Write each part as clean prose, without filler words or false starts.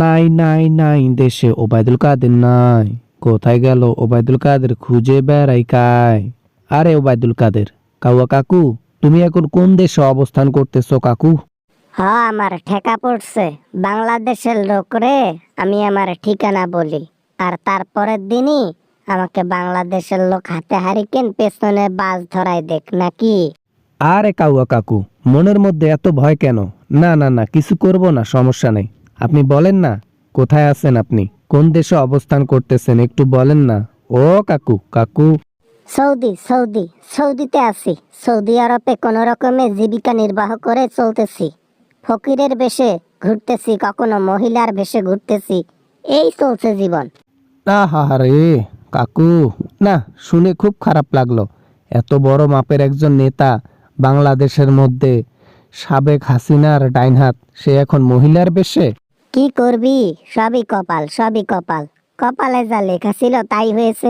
নাই নাই নাই, দেশে ওবায়দুল কাদের নাই। কোথায় গেল ওবায়দুল কাদের? খুঁজে বেড়াই কায়। আরে ওবায়দুল কাদের, কাউয়া কাকু, তুমি এখন কোন দেশে অবস্থান করতেছো কাকু? আমার ঠেকা পড়ছে বাংলাদেশের লোক রে। আমি আমার ঠিকানা বলি, আর তারপরের দিনই আমাকে বাংলাদেশের লোক হাতে হারিকেন পেছনে বাস ধরাই দেখ নাকি। আরে কাউয়া কাকু, মনের মধ্যে এত ভয় কেন? না না না, কিছু করব না, সমস্যা নেই। আপনি বলেন না, কোথায় আছেন আপনি? কোন দেশে অবস্থান করতেছেন একটু বলেন না। ও কাকু কাকু। সৌদি সৌদি সৌদিতে আছি। সৌদি আরবে কোনো রকমে জীবিকা নির্বাহ করে চলতেছি। ফকিরের বেশে ঘুরতেছি, কখনো মহিলার বেশে ঘুরতেছি। এই চলছে জীবন। আহারে কাকু, না শুনে খুব খারাপ লাগলো। এত বড় মাপের একজন নেতা বাংলাদেশের মধ্যে, সাবেক হাসিনার ডাইন হাত, সে এখন মহিলার বেশে। কি করবি, সবই কপাল, সবই কপাল। কপালে যা লেখা ছিল তাই হয়েছে।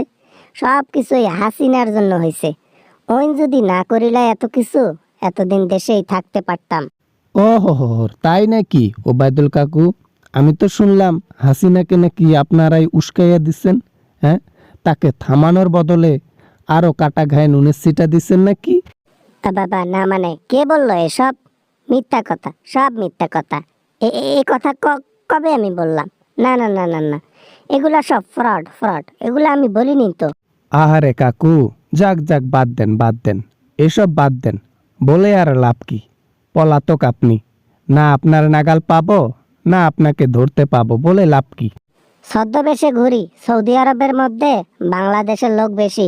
সব কিছুই হাসিনার জন্য হয়েছে। ওই যদি না করিলা এত কিছু, এতদিন দেশেই থাকতে পারতাম। ও হো, তাই নাকি ওবায়দুল কাকু? আমি তো শুনলাম হাসিনাকে নাকি আপনারাই উস্কাইয়া দিচ্ছেন। হ্যাঁ, তাকে থামানোর বদলে আরো কাটা ঘায়ে নুনের ছিটা দিচ্ছেন নাকি? বাবা না, মানে কে বললো এসব? মিথ্যা কথা, সব মিথ্যা কথা। এ কথা কবে আমি বললাম? না না না না না, এগুলা সব ফ্রড ফ্রড, এগুলা আমি বলিনি তো। আহারে কাকু, যাক যাক, বাদ দেন বাদ দেন, এসব বাদ দেন। বলে আর লাভ কি? পলাতক আপনি, না আপনার নাগাল পাবো না আপনাকে ধরতে পাবো, বলে লাভ কি? ছদ্মবেশে ঘুরি সৌদি আরবের মধ্যে, বাংলাদেশের লোক বেশি।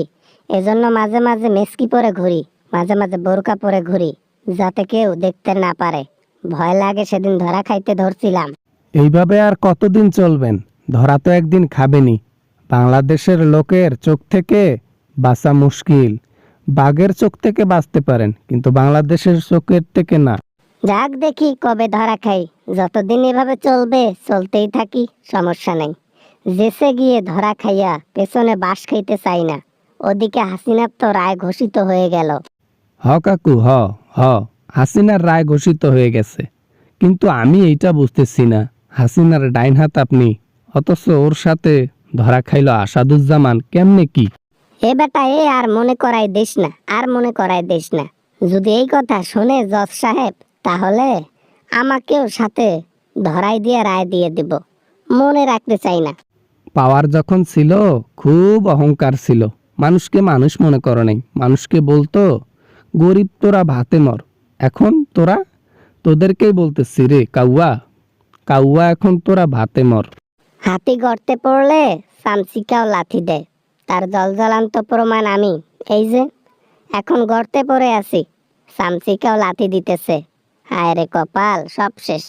এজন্য মাঝে মাঝে মেস্কি পরে ঘুরি, মাঝে মাঝে বোরকা পরে ঘুরি, যাতে কেউ দেখতে না পারে। ভয় লাগে, সেদিন ধরা খাইতে ধরছিলাম। এইভাবে আর কতদিন চলবেন? ধরা তো একদিন খাবেনি। বাংলাদেশের লোকের চোখ থেকে বাঁচা মুশকিল। বাঘের চোখ থেকে বাঁচতে পারেন, কিন্তু বাংলাদেশের চোখের থেকে না। যাক দেখি কবে ধরা খাই। যতদিন এভাবে চলবে চলতেই থাকি, সমস্যা নেই। জেসে গিয়ে ধরা খাইয়া পেছনে বাঁশ খাইতে চাই না। ওদিকে হাসিনার তো রায় ঘোষিত হয়ে গেল। হ কাকু, হ হ, হাসিনার রায় ঘোষিত হয়ে গেছে, কিন্তু আমি এইটা বুঝতেছি না, হাসিনার ডাইন হাত আপনি, অথচ ওর সাথে ধরা খাইলো আসাদুজ্জামান, কেমনে কি? এ বেটা, আর মনে করাই দিস না, আর মনে করাই দিস না। যদি এই কথা শুনে জজ সাহেব, তাহলে আমাকেও সাথে ধরাই দিয়ে রায় দিয়ে দিব। মনে রাখতে চাই না। পাওয়ার যখন ছিল খুব অহংকার ছিল, মানুষকে মানুষ মনে করো নাই, মানুষকে বলতো গরিব তোরা ভাতে মর। এখন তোরা, তোদেরকেই বলতেছি রে কাউয়া, কাউয়া এখন তোরা ভাতে মর। হাতি গর্তে পড়লে চামচিকাও লাথি দেয়, তার জলজলান্ত প্রমাণ আমি। এই যে এখন গর্তে পড়ে আছি, চামচিকাও লাথি দিতেছে। হায় রে কপাল, সব শেষ।